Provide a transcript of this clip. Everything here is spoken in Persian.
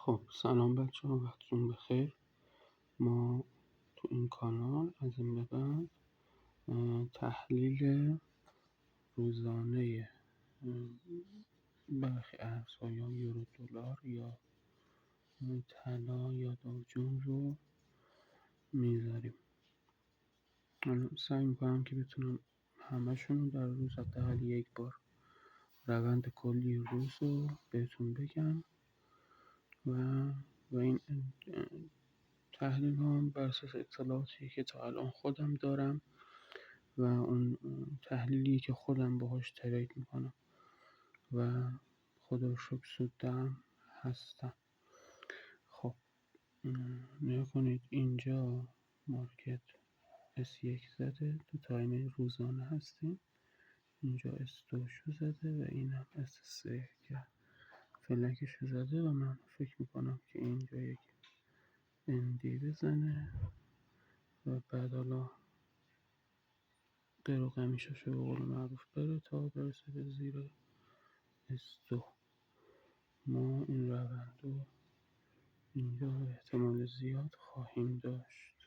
خب سلام بچه ها، وقتتون بخیر. ما تو این کانال از این به بعد تحلیل روزانه برخی ارزها یا یورو دلار یا طلا یا داوجون رو میذاریم. حالا سعی میکنم که بتونم همشون رو در روز حداقل یک بار روند کلی روز رو بهتون بگم و این تحلیل هم بر اساس اطلاعاتی که تا الان خودم دارم و اون تحلیلی که خودم باهاش ترید میکنم و خدا رو شکر سودم هستم. خب نگاه کنید، اینجا مارکت S1 زده، تو تایم روزانه هستیم. اینجا S2 شو زده و اینم S3 که فلکش زده و من فکر میکنم که اینجا یک ND بزنه و بعد حالا قیر و قمیشاشو به قول معروف بره تا برسه به زیر S2. ما این روند رو اینجا به احتمال زیاد خواهیم داشت.